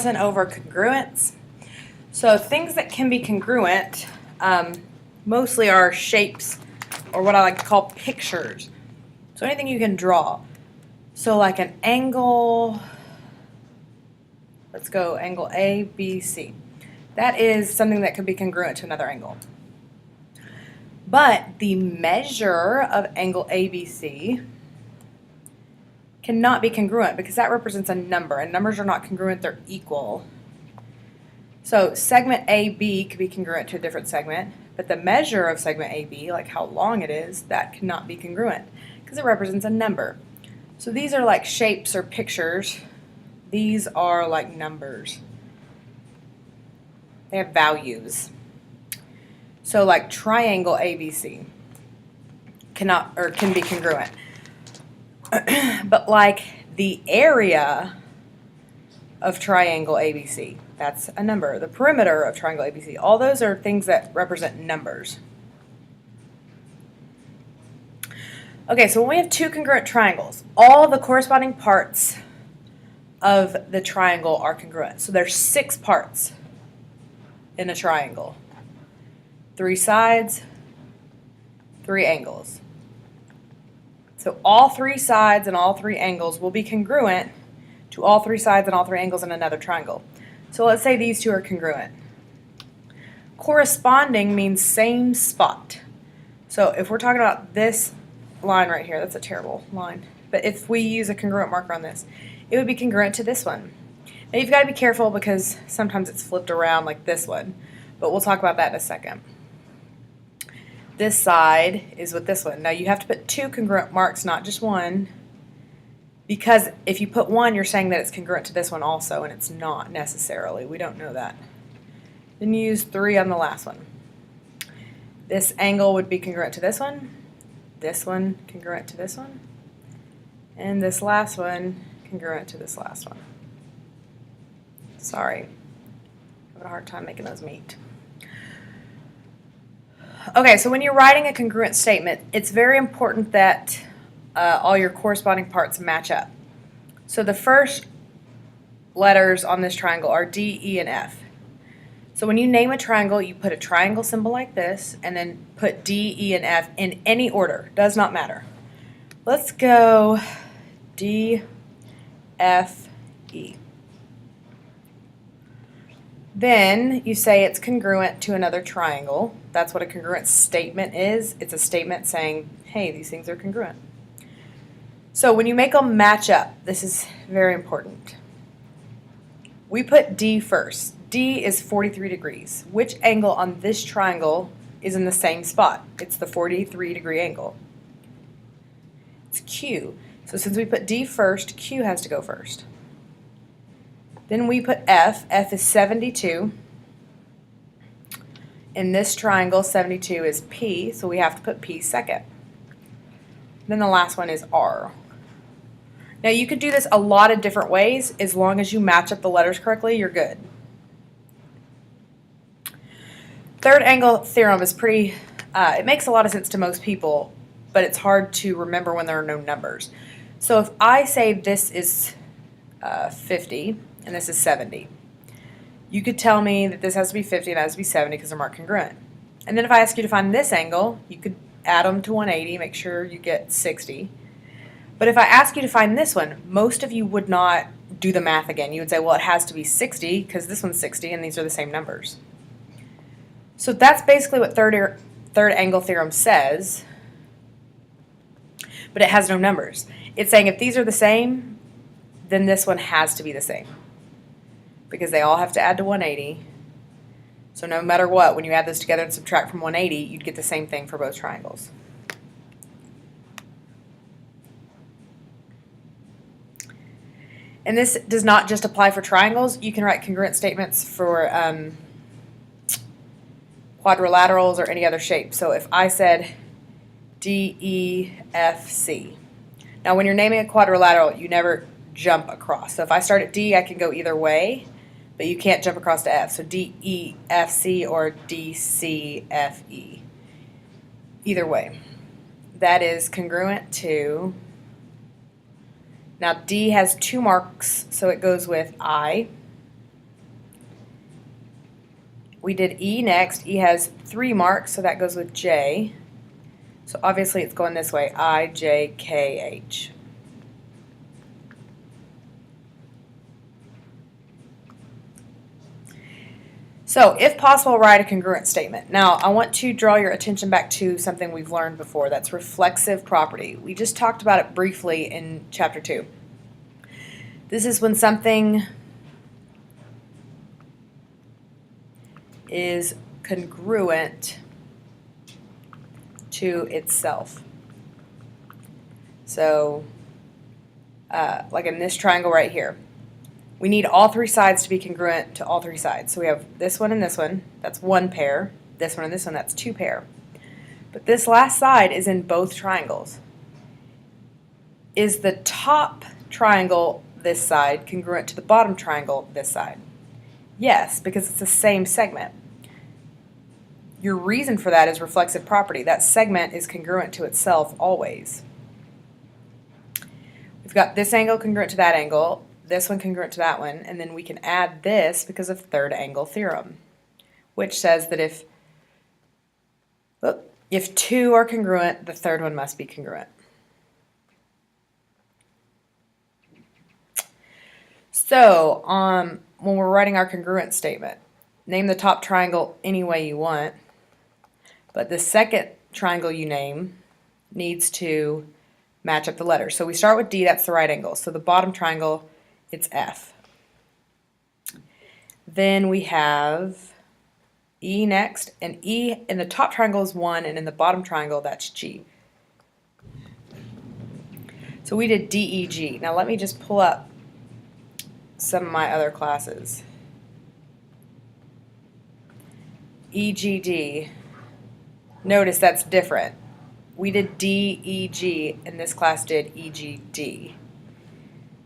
lesson over congruence. So things that can be congruent mostly are shapes, or what I like to call pictures. So anything you can draw. So like an angle, let's go angle A, B, C. That is something that could be congruent to another angle. But the measure of angle ABC cannot be congruent because that represents a number, and numbers are not congruent, they're equal. So segment AB could be congruent to a different segment, but the measure of segment AB, like how long it is, that cannot be congruent because it represents a number. So these are like shapes or pictures. These are like numbers. They have values. So like triangle ABC cannot, or can be congruent. But like the area of triangle ABC, that's a number. The perimeter of triangle ABC, all those are things that represent numbers. Okay, so when we have two congruent triangles, all the corresponding parts of the triangle are congruent. So there's 6 parts in a triangle. 3 sides, 3 angles. So all 3 sides and all 3 angles will be congruent to all 3 sides and all 3 angles in another triangle. So let's say these two are congruent. Corresponding means same spot. So if we're talking about this line right here, that's a terrible line, but if we use a congruent marker on this, it would be congruent to this one. Now you've got to be careful because sometimes it's flipped around like this one, but we'll talk about that in a second. This side is with this one. Now you have to put 2 congruent marks, not just one, because if you put 1, you're saying that it's congruent to this one also, and it's not necessarily. We don't know that. Then you use 3 on the last one. This angle would be congruent to this one congruent to this one, and this last one congruent to this last one. Sorry, I'm having a hard time making those meet. Okay, so when you're writing a congruent statement, it's very important that all your corresponding parts match up. So the first letters on this triangle are D, E, and F. So when you name a triangle, you put a triangle symbol like this, and then put D, E, and F in any order. Does not matter. Let's go D, F, E. Then you say it's congruent to another triangle. That's what a congruent statement is. It's a statement saying, hey, these things are congruent. So when you make them match up, this is very important. We put D first. D is 43 degrees. Which angle on this triangle is in the same spot? It's the 43-degree angle. It's Q. So since we put D first, Q has to go first. Then we put F. F is 72. In this triangle, 72 is P, so we have to put P second. Then the last one is R. Now you could do this a lot of different ways. As long as you match up the letters correctly, you're good. Third angle theorem is pretty, it makes a lot of sense to most people, but it's hard to remember when there are no numbers. So if I say this is 50 and this is 70, you could tell me that this has to be 50 and that has to be 70 because they're marked congruent. And then if I ask you to find this angle, you could add them to 180, make sure you get 60. But if I ask you to find this one, most of you would not do the math again. You would say, well, it has to be 60 because this one's 60 and these are the same numbers. So that's basically what third angle theorem says, but it has no numbers. It's saying if these are the same, then this one has to be the same because they all have to add to 180. So no matter what, when you add this together and subtract from 180, you'd get the same thing for both triangles. And this does not just apply for triangles. You can write congruent statements for quadrilaterals or any other shape. So if I said D, E, F, C. Now when you're naming a quadrilateral, you never jump across. So if I start at D, I can go either way, but you can't jump across to F. So D, E, F, C or D, C, F, E. Either way. That is congruent to, now D has 2 marks, so it goes with I. we did E next. E has 3 marks, so that goes with J. So obviously it's going this way, I, J, K, H. So, if possible, write a congruent statement. Now, I want to draw your attention back to something we've learned before. That's reflexive property. We just talked about it briefly in Chapter 2. This is when something is congruent to itself. So, like in this triangle right here. We need all 3 sides to be congruent to all 3 sides. So we have this one and this one, that's 1 pair. This one and this one, that's 2 pair. But this last side is in both triangles. Is the top triangle this side congruent to the bottom triangle this side? Yes, because it's the same segment. Your reason for that is reflexive property. That segment is congruent to itself always. We've got this angle congruent to that angle, this one congruent to that one, and then we can add this because of third angle theorem, which says that if 2 are congruent, the third one must be congruent. So, when we're writing our congruent statement, name the top triangle any way you want, but the second triangle you name needs to match up the letters. So we start with D, that's the right angle. So the bottom triangle, it's F. Then we have E next, and E in the top triangle is 1, and in the bottom triangle, that's G. So we did D, E, G. Now let me just pull up some of my other classes. E, G, D. Notice that's different. We did D, E, G, and this class did E, G, D.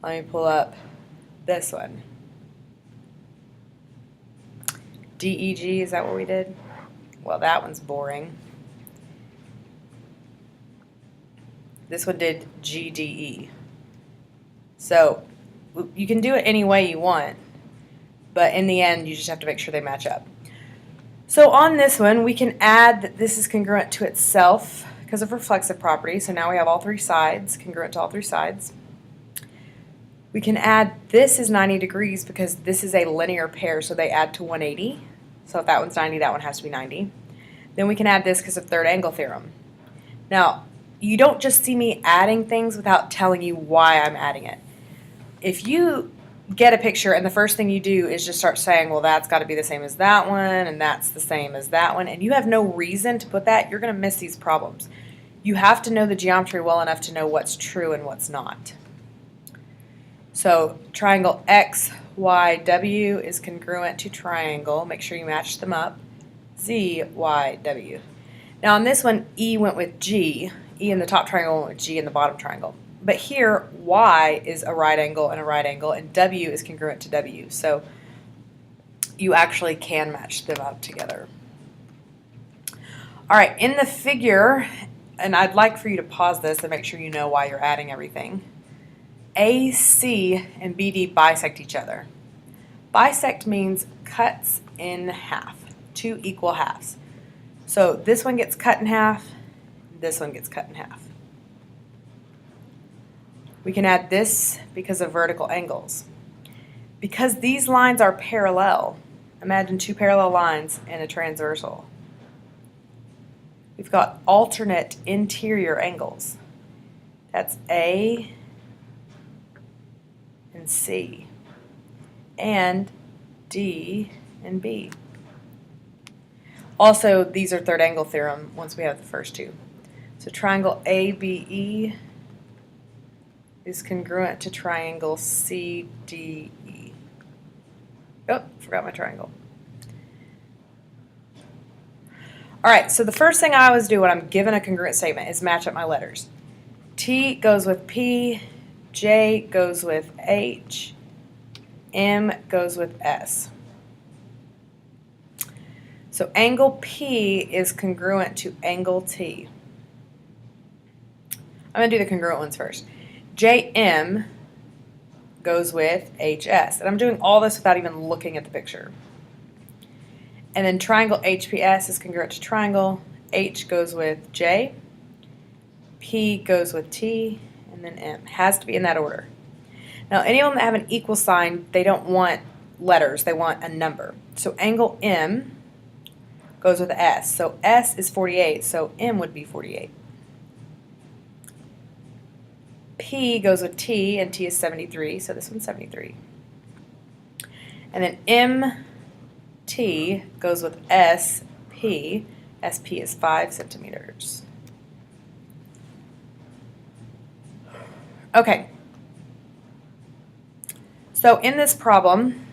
Let me pull up this one. D, E, G, is that what we did? Well, that one's boring. This one did G, D, E. So, you can do it any way you want, but in the end, you just have to make sure they match up. So on this one, we can add that this is congruent to itself because of reflexive property. So now we have all 3 sides, congruent to all 3 sides. We can add this is 90 degrees because this is a linear pair, so they add to 180. So if that one's 90, that one has to be 90. Then we can add this because of third angle theorem. Now, you don't just see me adding things without telling you why I'm adding it. If you get a picture and the first thing you do is just start saying, well, that's got to be the same as that one, and that's the same as that one, and you have no reason to put that, you're going to miss these problems. You have to know the geometry well enough to know what's true and what's not. So triangle XYW is congruent to triangle. Make sure you match them up. ZYW. Now on this one, E went with G. E in the top triangle went with G in the bottom triangle. But here, Y is a right angle and a right angle, and W is congruent to W. So you actually can match them up together. All right, in the figure, and I'd like for you to pause this to make sure you know why you're adding everything. AC and BD bisect each other. Bisect means cuts in half, 2 equal halves. So this one gets cut in half, this one gets cut in half. We can add this because of vertical angles. Because these lines are parallel, imagine 2 parallel lines and a transversal. We've got alternate interior angles. That's A and C, and D and B. Also, these are third angle theorem once we have the first 2. So triangle ABE is congruent to triangle CDE. Oh, forgot my triangle. All right, so the first thing I always do when I'm given a congruent statement is match up my letters. T goes with P, J goes with H, M goes with S. So angle P is congruent to angle T. I'm going to do the congruent ones first. JM goes with HS. And I'm doing all this without even looking at the picture. And then triangle HPS is congruent to triangle. H goes with J, P goes with T, and then M. Has to be in that order. Now, any of them that have an equal sign, they don't want letters, they want a number. So angle M goes with S. So S is 48, so M would be 48. P goes with T, and T is 73, so this one's 73. And then MT goes with SP. SP is 5 centimeters. Okay. So in this problem,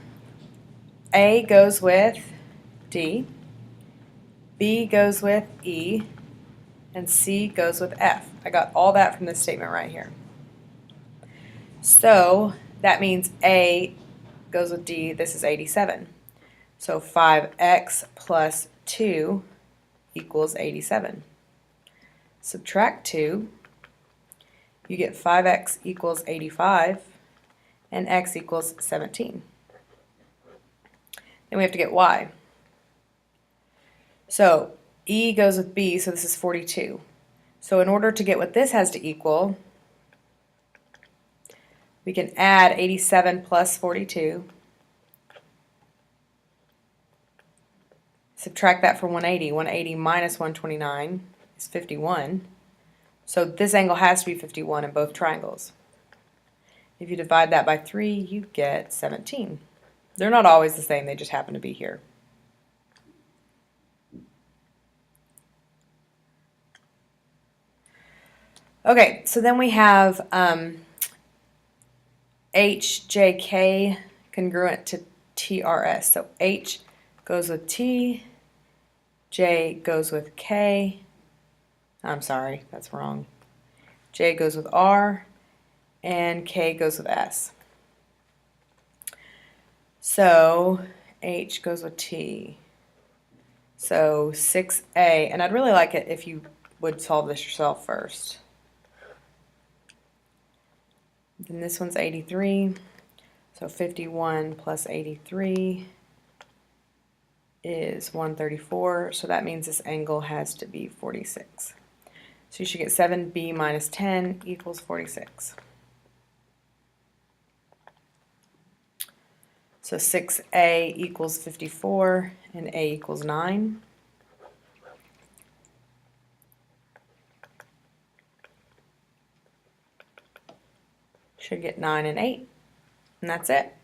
A goes with D, B goes with E, and C goes with F. I got all that from this statement right here. So that means A goes with D. This is 87. So 5x plus 2 equals 87. Subtract 2, you get 5x equals 85, and x equals 17. Then we have to get y. So E goes with B, so this is 42. So in order to get what this has to equal, we can add 87 plus 42, subtract that from 180. 180 minus 129 is 51. So this angle has to be 51 in both triangles. If you divide that by 3, you get 17. They're not always the same, they just happen to be here. Okay, so then we have HJK congruent to TRS. So H goes with T, J goes with K. I'm sorry, that's wrong. J goes with R, and K goes with S. So H goes with T. So 6A, and I'd really like it if you would solve this yourself first. Then this one's 83, so 51 plus 83 is 134, so that means this angle has to be 46. So you should get 7b minus 10 equals 46. So 6a equals 54, and a equals 9. Should get 9 and 8, and that's it.